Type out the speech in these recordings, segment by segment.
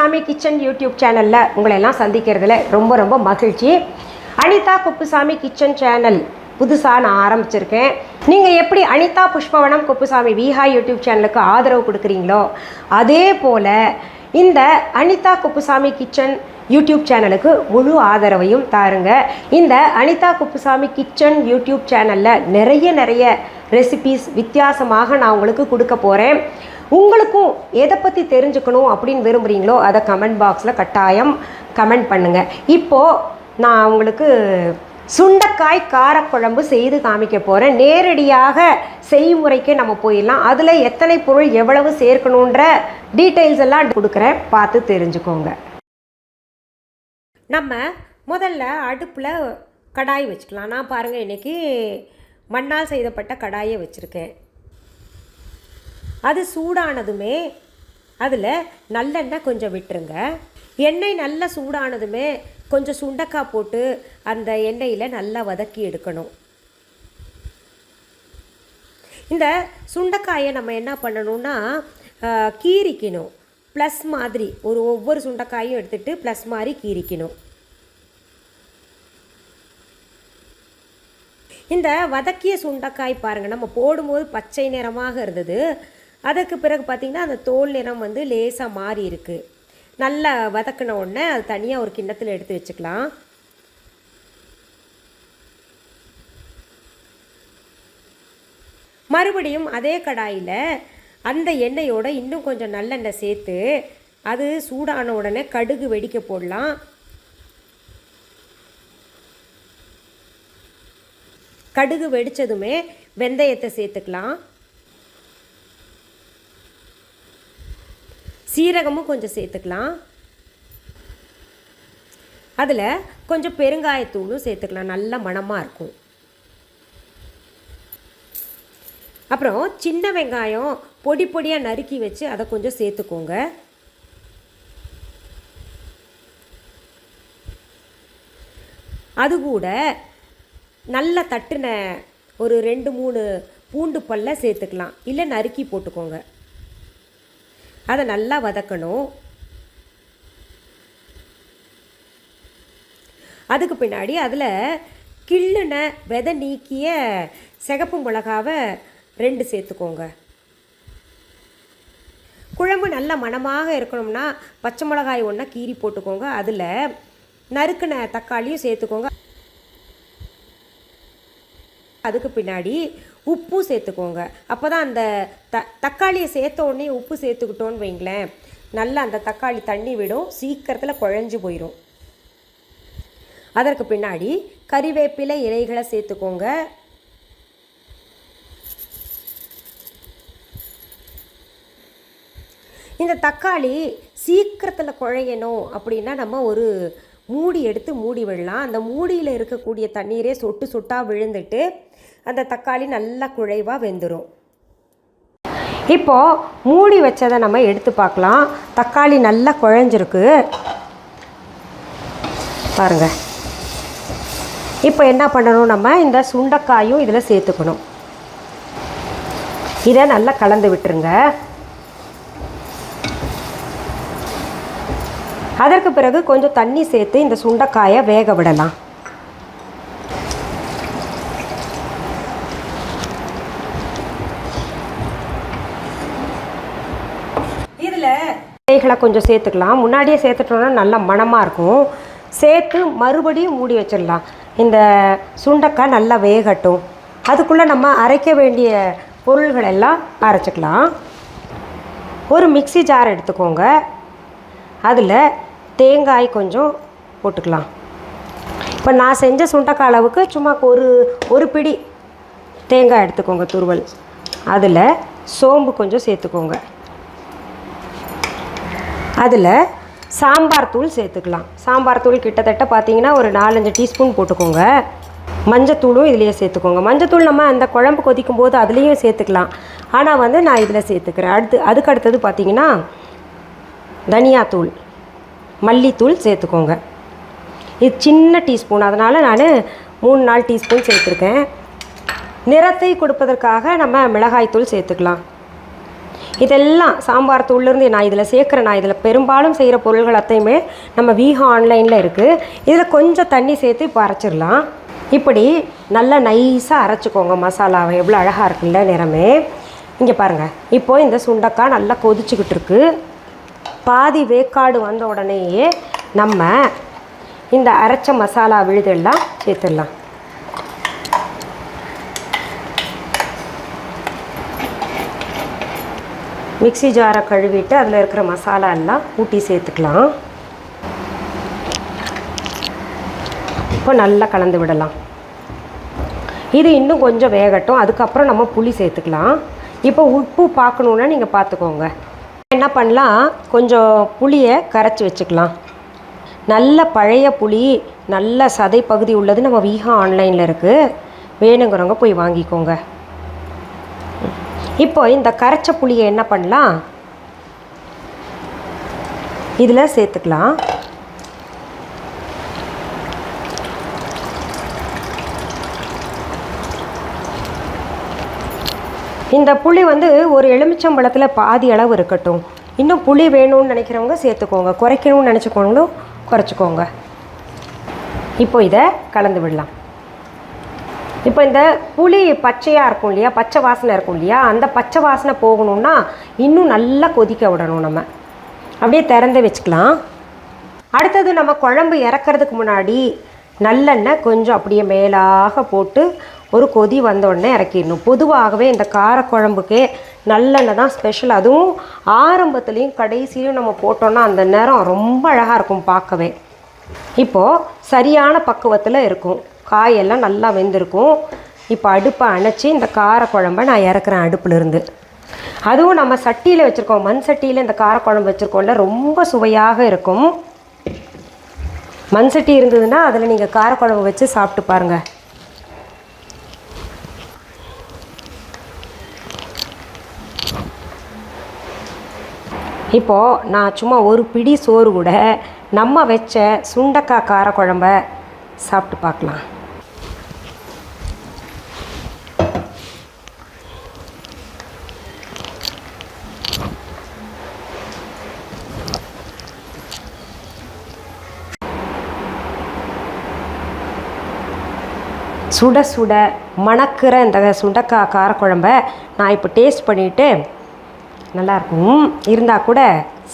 Kuppusamy kitchen YouTube சேனலில் உங்களெல்லாம் சந்திக்கிறதுல ரொம்ப ரொம்ப மகிழ்ச்சி. அனிதா குப்புசாமி கிச்சன் சேனல் புதுசாக நான் ஆரம்பிச்சிருக்கேன். நீங்கள் எப்படி அனிதா புஷ்பவனம் குப்புசாமி விஹா யூடியூப் சேனலுக்கு ஆதரவு கொடுக்குறீங்களோ அதே போல் இந்த அனிதா குப்புசாமி கிச்சன் யூடியூப் சேனலுக்கு முழு ஆதரவையும் தாருங்க. இந்த அனிதா குப்புசாமி கிச்சன் யூடியூப் சேனலில் நிறைய ரெசிபீஸ் வித்தியாசமாக நான் உங்களுக்கு கொடுக்க போகிறேன். உங்களுக்கும் எதை பற்றி தெரிஞ்சுக்கணும் அப்படின்னு விரும்புகிறீங்களோ அதை கமெண்ட் பாக்ஸில் கட்டாயம் கமெண்ட் பண்ணுங்கள். இப்போது நான் உங்களுக்கு சுண்டக்காய் காரக்குழம்பு செய்து காமிக்க போகிறேன். நேரடியாக செய்முறைக்கு நம்ம போயிடலாம். அதில் எத்தனை பொருள் எவ்வளவு சேர்க்கணுன்ற டீட்டெயில்ஸ் எல்லாம் கொடுக்குறேன், பார்த்து தெரிஞ்சுக்கோங்க. நம்ம முதல்ல அடுப்பில் கடாய் வச்சுக்கலாம். நான் பாருங்கள் இன்றைக்கி மண்ணால் செய்யப்பட்ட கடாயை வச்சுருக்கேன். அது சூடானதுமே அதில் நல்லெண்ணெய் கொஞ்சம் விட்டுருங்க. எண்ணெய் நல்லா சூடானதுமே கொஞ்சம் சுண்டக்காய் போட்டு அந்த எண்ணெயில் நல்லா வதக்கி எடுக்கணும். இந்த சுண்டைக்காயை நம்ம என்ன பண்ணணும்னா கீரிக்கணும். ப்ளஸ் மாதிரி ஒவ்வொரு சுண்டைக்காயும் எடுத்துகிட்டு ப்ளஸ் மாதிரி கீரிக்கணும். இந்த வதக்கிய சுண்டைக்காய் பாருங்கள், நம்ம போடும்போது பச்சை நிறமாக இருந்தது. அதற்கு பிறகு பார்த்திங்கன்னா அந்த தோல் நிறம் வந்து லேசாக மாறி இருக்குது. நல்லா வதக்கின உடனே அது தனியாக ஒரு கிண்ணத்தில் எடுத்து வச்சுக்கலாம். மறுபடியும் அதே கடாயில் அந்த எண்ணெயோடு இன்னும் கொஞ்சம் நல்லெண்ணெய் சேர்த்து அது சூடான உடனே கடுகு வெடிக்க போடலாம். கடுகு வெடித்ததுமே வெந்தயத்தை சேர்த்துக்கலாம். சீரகமும் கொஞ்சம் சேர்த்துக்கலாம். அதில் கொஞ்சம் பெருங்காயத்தூளும் சேர்த்துக்கலாம், நல்ல மணமாக இருக்கும். அப்புறம் சின்ன வெங்காயம் பொடி பொடியாக நறுக்கி வச்சு அதை கொஞ்சம் சேர்த்துக்கோங்க. அது கூட நல்லா தட்டுன ஒரு 2-3 பூண்டு பல்ல சேர்த்துக்கலாம், இல்லை நறுக்கி போட்டுக்கோங்க. அதை நல்லா வதக்கணும். அதுக்கு பின்னாடி அதில் கிள்ளுன விதை நீக்கிய சிகப்பு மிளகாவை 2 சேர்த்துக்கோங்க. குழம்பு நல்ல மணமாக இருக்கணும்னா பச்சை மிளகாய் ஒன்றா கீறி போட்டுக்கோங்க. அதில் நறுக்கின தக்காளியும் சேர்த்துக்கோங்க. அதுக்கு பின்னாடி உப்பு சேர்த்துக்கோங்க. அப்போ தான் அந்த தக்காளியை சேர்த்த உடனே உப்பு சேர்த்துக்கிட்டோன்னு வைங்களேன், நல்லா அந்த தக்காளி தண்ணி விடும், சீக்கிரத்தில் குழஞ்சி போயிடும். அதற்கு பின்னாடி கறிவேப்பிலை இலைகளை சேர்த்துக்கோங்க. இந்த தக்காளி சீக்கிரத்தில் குழையணும் அப்படின்னா நம்ம ஒரு மூடி எடுத்து மூடி விடலாம். அந்த மூடியில் இருக்கக்கூடிய தண்ணீரே சொட்டு சொட்டாக விழுந்துட்டு அந்த தக்காளி நல்லா குழைவாக வெந்துடும். இப்போது மூடி வச்சதை நம்ம எடுத்து பார்க்கலாம். தக்காளி நல்லா குழஞ்சிருக்கு பாருங்கள். இப்போ என்ன பண்ணணும், நம்ம இந்த சுண்டைக்காயும் இதில் சேர்த்துக்கணும். இதை நல்லா கலந்து விட்டுருங்க. அதற்கு பிறகு கொஞ்சம் தண்ணி சேர்த்து இந்த சுண்டைக்காயை வேக விடலாம். இதில் இலைகளை கொஞ்சம் சேர்த்துக்கலாம். முன்னாடியே சேர்த்துட்டோன்னா நல்ல மணமாக இருக்கும். சேர்த்து மறுபடியும் மூடி வச்சிடலாம். இந்த சுண்டைக்காய் நல்லா வேகட்டும். அதுக்குள்ளே நம்ம அரைக்க வேண்டிய பொருள்கள் எல்லாம் அரைச்சிக்கலாம். ஒரு மிக்ஸி ஜார் எடுத்துக்கோங்க. அதில் தேங்காய் கொஞ்சம் போட்டுக்கலாம். இப்போ நான் செஞ்ச சுண்டைக்காய் அளவுக்கு சும்மா ஒரு பிடி தேங்காய் எடுத்துக்கோங்க துருவல். அதில் சோம்பு கொஞ்சம் சேர்த்துக்கோங்க. அதில் சாம்பார் தூள் சேர்த்துக்கலாம். சாம்பார் தூள் கிட்டத்தட்ட பார்த்திங்கன்னா ஒரு 4-5 டீஸ்பூன் போட்டுக்கோங்க. மஞ்சத்தூளும் இதிலையே சேர்த்துக்கோங்க. மஞ்சத்தூள் நம்ம அந்த குழம்பு கொதிக்கும் போது அதுலேயும் சேர்த்துக்கலாம். ஆனால் வந்து நான் இதில் சேர்த்துக்கிறேன். அதுக்கு அடுத்தது பார்த்திங்கன்னா தனியாத்தூள், மல்லித்தூள் சேர்த்துக்கோங்க. இது சின்ன டீஸ்பூன், அதனால் நான் 3-4 டீஸ்பூன் சேர்த்துருக்கேன். நிறத்தை கொடுப்பதற்காக நம்ம மிளகாய்த்தூள் சேர்த்துக்கலாம். இதெல்லாம் சாம்பார் தூள்லேருந்து நான் இதில் சேர்க்குறேன். நான் இதில் பெரும்பாலும் செய்கிற பொருள்கள் அத்தையுமே நம்ம வீஹா ஆன்லைனில் இருக்குது. இதில் கொஞ்சம் தண்ணி சேர்த்து இப்போ அரைச்சிடலாம். இப்படி நல்லா நைஸாக அரைச்சிக்கோங்க மசாலாவை. எவ்வளோ அழகாக இருக்குல்ல நிறமே. இங்கே பாருங்கள், இப்போது இந்த சுண்டக்காய் நல்லா கொதிச்சுக்கிட்டு இருக்கு. பாதி வேக்காடு வந்த உடனேயே நம்ம இந்த அரைச்ச மசாலா விழுதெல்லாம் சேர்த்துடலாம். மிக்ஸி ஜாரை கழுவிட்டு அதில் இருக்கிற மசாலா எல்லாம் ஊட்டி சேர்த்துக்கலாம். இப்போ நல்லா கலந்து விடலாம். இது இன்னும் கொஞ்சம் வேகட்டும். அதுக்கப்புறம் நம்ம புளி சேர்த்துக்கலாம். இப்போ உப்பு பார்க்கணுன்னா நீங்கள் பார்த்துக்கோங்க. என்ன பண்ணலாம், கொஞ்சம் புளியை கரைச்சி வச்சுக்கலாம். நல்ல பழைய புளி, நல்ல சதை பகுதி உள்ளது நம்ம வீஹா ஆன்லைனில் இருக்குது. வேணுங்கிறவங்க போய் வாங்கிக்கோங்க. இப்போ இந்த கரைச்ச புளியை என்ன பண்ணலாம், இதில் சேர்த்துக்கலாம். இந்த புளி ஒரு எலுமிச்சம்பழத்தில் பாதி அளவு இருக்கட்டும். இன்னும் புளி வேணும்னு நினைக்கிறவங்க சேர்த்துக்கோங்க, குறைக்கணும்னு நினச்சிக்கோங்களும் குறைச்சிக்கோங்க. இப்போ இதை கலந்து விடலாம். இப்போ இந்த புளி பச்சையாக இருக்கும் இல்லையா, பச்சை வாசனை இருக்கும் இல்லையா, அந்த பச்சை வாசனை போகணுன்னா இன்னும் நல்லா கொதிக்க விடணும். நம்ம அப்படியே திறந்து வச்சுக்கலாம். அடுத்தது நம்ம குழம்பு இறக்கிறதுக்கு முன்னாடி நல்லெண்ணெய் கொஞ்சம் அப்படியே மேலாக போட்டு ஒரு கொதி வந்தோடனே இறக்கிடணும். பொதுவாகவே இந்த காரக்குழம்புக்கே நல்லெண்ணெய் தான் ஸ்பெஷல். அதுவும் ஆரம்பத்துலேயும் கடைசியிலையும் நம்ம போட்டோன்னா அந்த நேரம் ரொம்ப அழகாக இருக்கும் பார்க்கவே. இப்போது சரியான பக்குவத்தில் இருக்கும். காயெல்லாம் நல்லா வெந்திருக்கும். இப்போ அடுப்பை அணைச்சி இந்த காரக்குழம்பை நான் இறக்குறேன் அடுப்புலேருந்து. அதுவும் நம்ம சட்டியில் வச்சுருக்கோம், மண் சட்டியில் இந்த காரக்குழம்பு வச்சுருக்கோம்ல, ரொம்ப சுவையாக இருக்கும். மண் சட்டி இருந்ததுன்னா அதில் நீங்கள் காரக்குழம்பு வச்சு சாப்பிட்டு பாருங்கள். இப்போது நான் சும்மா ஒரு பிடி சோறு கூட நம்ம வச்ச சுண்டக்காய் காரக்குழம்ப சாப்பிட்டு பார்க்கலாம். சுட சுட மணக்கிற இந்த சுண்டக்காய் காரக்குழம்ப நான் இப்போ டேஸ்ட் பண்ணிவிட்டு நல்லாயிருக்கும். இருந்தால் கூட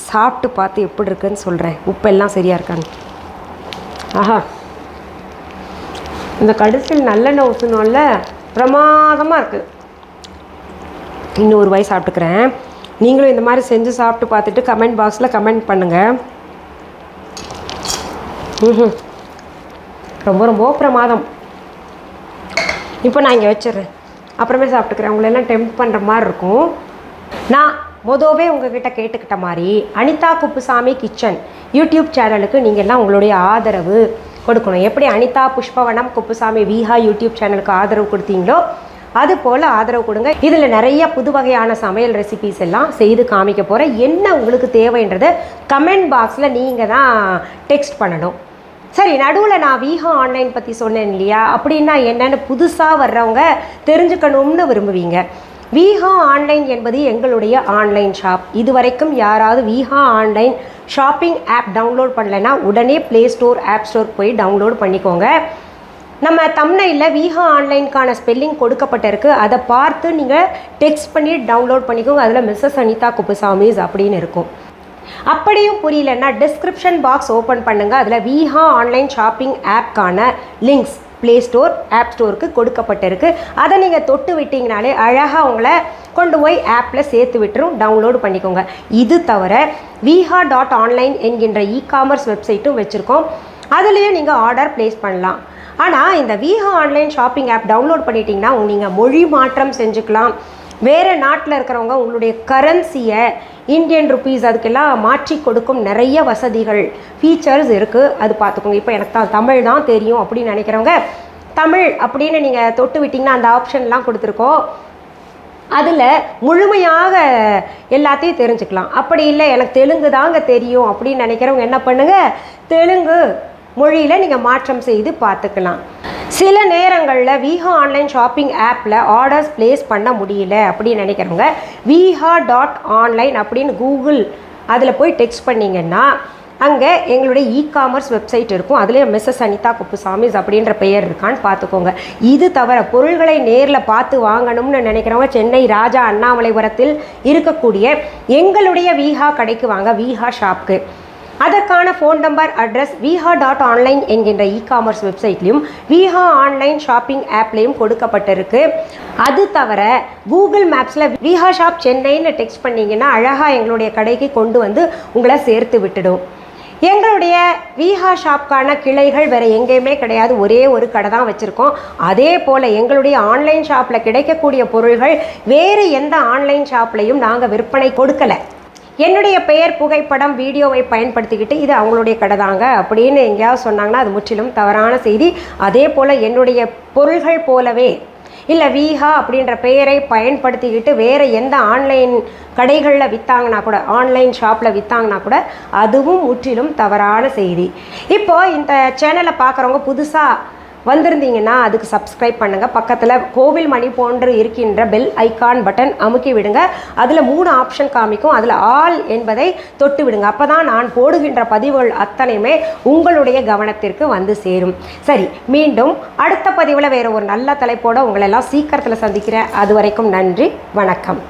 சாப்பிட்டு பார்த்து எப்படி இருக்குன்னு சொல்கிறேன். உப்பெல்லாம் சரியாக இருக்கான்னு. ஆஹா, இந்த கடைசியில் நல்லெண்ணெய் ஊற்றணும்ல, பிரமாதமாக இருக்குது. இன்னும் ஒரு வாய் சாப்பிட்டுக்கிறேன். நீங்களும் இந்த மாதிரி செஞ்சு சாப்பிட்டு பார்த்துட்டு கமெண்ட் பாக்ஸில் கமெண்ட் பண்ணுங்கள். ரொம்ப ரொம்ப பிரமாதம். இப்போ நான் இங்கே வச்சிடுறேன், அப்புறமே சாப்பிட்டுக்கிறேன். உங்களெல்லாம் டெம்ப்ட் பண்ணுற மாதிரி இருக்கும். நான் மொதவே உங்ககிட்ட கேட்டுக்கிட்ட மாதிரி அனிதா குப்புசாமி கிச்சன் யூடியூப் சேனலுக்கு நீங்கள் எல்லாம் உங்களுடைய ஆதரவு கொடுக்கணும். எப்படி அனிதா புஷ்பவனம் குப்புசாமி வீஹா யூடியூப் சேனலுக்கு ஆதரவு கொடுத்தீங்களோ அது போல் ஆதரவு கொடுங்க. இதில் நிறைய புது வகையான சமையல் ரெசிபீஸ் எல்லாம் செய்து காமிக்க போகிறேன். என்ன உங்களுக்கு தேவைன்றதை கமெண்ட் பாக்ஸில் நீங்கள் தான் டெக்ஸ்ட் பண்ணணும். சரி, நடுவில் நான் வீஹா ஆன்லைன் பற்றி சொன்னேன் இல்லையா, அப்படின்னா என்னென்னு புதுசாக வர்றவங்க தெரிஞ்சுக்கணும்னு விரும்புவீங்க. வீஹா ஆன்லைன் என்பது எங்களுடைய ஆன்லைன் ஷாப். இது வரைக்கும் யாராவது Veeha online shopping app download பண்ணலைன்னா உடனே ப்ளே ஸ்டோர் ஆப் ஸ்டோர் போய் டவுன்லோட் பண்ணிக்கோங்க. நம்ம தம்ப்நெயிலில் வீஹா ஆன்லைனுக்கான ஸ்பெல்லிங் கொடுக்கப்பட்டிருக்கு. அதை பார்த்து நீங்கள் டெக்ஸ்ட் பண்ணி டவுன்லோட் பண்ணிக்கோங்க. அதில் மிஸ்ஸஸ் அனிதா குப்புசாமிஸ் அப்படின்னு இருக்கும். அப்படியும் புரியலன்னா டிஸ்கிரிப்ஷன் பாக்ஸ் ஓப்பன் பண்ணுங்கள். அதில் வீஹா ஆன்லைன் ஷாப்பிங் ஆப்க்கான லிங்க்ஸ் ப்ளே ஸ்டோர் ஆப் ஸ்டோருக்கு கொடுக்கப்பட்டிருக்கு. அதை நீங்கள் தொட்டு விட்டிங்கனாலே அழகாக உங்களை கொண்டு போய் ஆப்பில் சேர்த்து விட்டுரும். டவுன்லோடு பண்ணிக்கோங்க. இது தவிர வீஹா.ஆன்லைன் என்கின்ற இ-காமர்ஸ் வெப்சைட்டும் வச்சுருக்கோம். அதுலேயும் நீங்கள் ஆர்டர் ப்ளேஸ் பண்ணலாம். ஆனால் இந்த Veeha online shopping app download பண்ணிட்டீங்கன்னா நீங்கள் மொழி மாற்றம் செஞ்சுக்கலாம். வேறு நாட்டில் இருக்கிறவங்க உங்களுடைய கரன்சியை இந்தியன் ருப்பீஸ் அதுக்கெல்லாம் மாற்றி கொடுக்கும் நிறைய வசதிகள் ஃபீச்சர்ஸ் இருக்குது. அது பார்த்துக்கோங்க. இப்போ எனக்கு தமிழ் தான் தெரியும் அப்படின்னு நினைக்கிறவங்க தமிழ் அப்படின்னு நீங்கள் தொட்டு விட்டிங்கன்னா அந்த ஆப்ஷன்லாம் கொடுத்துருக்கோம். அதில் முழுமையாக எல்லாத்தையும் தெரிஞ்சுக்கலாம். அப்படி இல்லை எனக்கு தெலுங்கு தாங்க தெரியும் அப்படின்னு நினைக்கிறவங்க என்ன பண்ணுங்கள், தெலுங்கு மொழியில் நீங்கள் மாற்றம் செய்து பார்த்துக்கலாம். சில நேரங்களில் விஹா ஆன்லைன் ஷாப்பிங் ஆப்பில் ஆர்டர்ஸ் பிளேஸ் பண்ண முடியல அப்படின்னு நினைக்கிறவங்க viha.online அப்படின்னு கூகுள் அதில் போய் டெக்ஸ்ட் பண்ணிங்கன்னா அங்கே எங்களுடைய இ-காமர்ஸ் வெப்சைட் இருக்கும். அதுலேயே மிஸ்ஸஸ் அனிதா குப்புசாமிஸ் அப்படின்ற பெயர் இருக்கான்னு பார்த்துக்கோங்க. இது தவிர பொருள்களை நேரில் பார்த்து வாங்கணும்னு நினைக்கிறவங்க சென்னை ராஜா அண்ணாமலைபுரத்தில் இருக்கக்கூடிய எங்களுடைய விஹா கடைக்கு வாங்க, விஹா ஷாப்க்கு. அதற்கான ஃபோன் நம்பர், அட்ரஸ் viha.online என்கின்ற இ-காமர்ஸ் வெப்சைட்லையும் விஹா ஆன்லைன் ஷாப்பிங் ஆப்லேயும் கொடுக்கப்பட்டிருக்கு. அது தவிர கூகுள் மேப்ஸில் விஹா ஷாப் சென்னைன்னு டெக்ஸ்ட் பண்ணிங்கன்னா அழகாக எங்களுடைய கடைக்கு கொண்டு வந்து உங்களை சேர்த்து விட்டுடும். எங்களுடைய விஹா ஷாப்க்கான கிளைகள் வேறு எங்கேயுமே கிடையாது, ஒரே ஒரு கடை தான் வச்சுருக்கோம். அதே போல் எங்களுடைய ஆன்லைன் ஷாப்பில் கிடைக்கக்கூடிய பொருள்கள் வேறு எந்த ஆன்லைன் ஷாப்லையும் நாங்கள் விற்பனை கொடுக்கலை. என்னுடைய பெயர், புகைப்படம், வீடியோவை பயன்படுத்திக்கிட்டு இது அவங்களுடைய கடை தாங்க அப்படின்னு எங்கேயாவது சொன்னாங்கன்னா அது முற்றிலும் தவறான செய்தி. அதே போல் என்னுடைய பொருள்கள் போலவே இல்லை விஹா அப்படின்ற பெயரை பயன்படுத்திக்கிட்டு வேறு எந்த ஆன்லைன் கடைகளில் விற்றாங்கன்னா கூட, ஆன்லைன் ஷாப்பில் விற்றாங்கன்னா கூட அதுவும் முற்றிலும் தவறான செய்தி. இப்போது இந்த சேனலை பார்க்குறவங்க புதுசாக வந்திருந்தீங்கன்னா அதுக்கு சப்ஸ்கிரைப் பண்ணுங்கள். பக்கத்தில் கோவில் மணி போன்று இருக்கின்ற பெல் ஐக்கான் பட்டன் அமுக்கி விடுங்க. அதில் 3 ஆப்ஷன் காமிக்கும், அதில் ஆல் என்பதை தொட்டு விடுங்க. அப்போ தான் நான் போடுகின்ற பதிவுகள் அத்தனையுமே உங்களுடைய கவனத்திற்கு வந்து சேரும். சரி, மீண்டும் அடுத்த பதிவில் வேறு ஒரு நல்ல தலைப்போடு உங்களெல்லாம் சீக்கிரத்தில் சந்திக்கிறேன். அது வரைக்கும் நன்றி, வணக்கம்.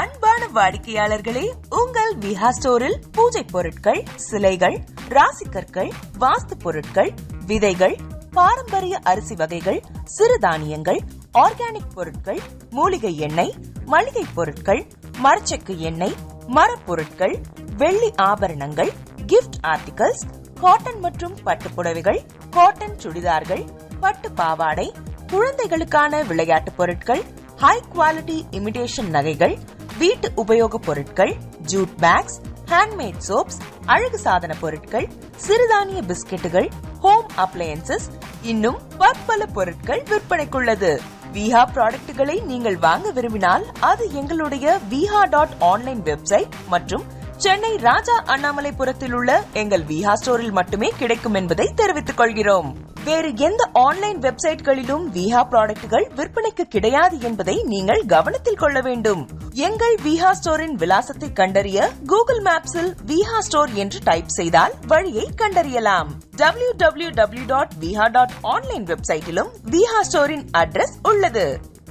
அன்பான வாடிக்கையாளர்களே, உங்கள் விஹா ஸ்டோரில் பூஜை பொருட்கள், சிலைகள், ராசிக்கற்கள், வாஸ்து பொருட்கள், விதைகள், பாரம்பரிய அரிசி வகைகள், சிறுதானியங்கள், ஆர்கானிக் பொருட்கள், மூலிகை எண்ணெய், மளிகை பொருட்கள், மரச்செக்கு எண்ணெய், மரப்பொருட்கள், வெள்ளி ஆபரணங்கள், கிஃப்ட் ஆர்டிகல்ஸ், காட்டன் மற்றும் பட்டு புடவைகள், காட்டன் சுடிதார்கள், பட்டு பாவாடை, குழந்தைகளுக்கான விளையாட்டு பொருட்கள், ஹை குவாலிட்டி இமிடேஷன் நகைகள், வீட்டு உபயோக பொருட்கள், ஜூட் பேக்ஸ், ஹேண்ட்மேட் சோப்ஸ், அழகு சாதன பொருட்கள், சிறுதானிய பிஸ்கெட்டுகள், ஹோம் அப்ளையன்சஸ், இன்னும் பற்பல பொருட்கள் விற்பனைக்குள்ளது. விஹா ப்ராடக்ட்களை நீங்கள் வாங்க விரும்பினால் அது எங்களுடைய viha.online வெப்சைட் மற்றும் சென்னை ராஜா அண்ணாமலைபுரத்தில் உள்ள எங்கள் விஹா ஸ்டோரில் மட்டுமே கிடைக்கும் என்பதை தெரிவித்துக் கொள்கிறோம். வேறு எந்த ஆன்லைன் வெப்சைட்களிலும் விஹா ப்ராடக்ட்கள் விற்பனைக்கு கிடையாது என்பதை நீங்கள் கவனத்தில் கொள்ள வேண்டும். எங்கள் விஹா ஸ்டோரின் விலாசத்தை கண்டறிய கூகுள் மேப்ஸில் விஹா ஸ்டோர் என்று டைப் செய்தால் வழியை கண்டறியலாம். www.viha.online வெப்சைட்டிலும் விஹா ஸ்டோரின் அட்ரஸ் உள்ளது.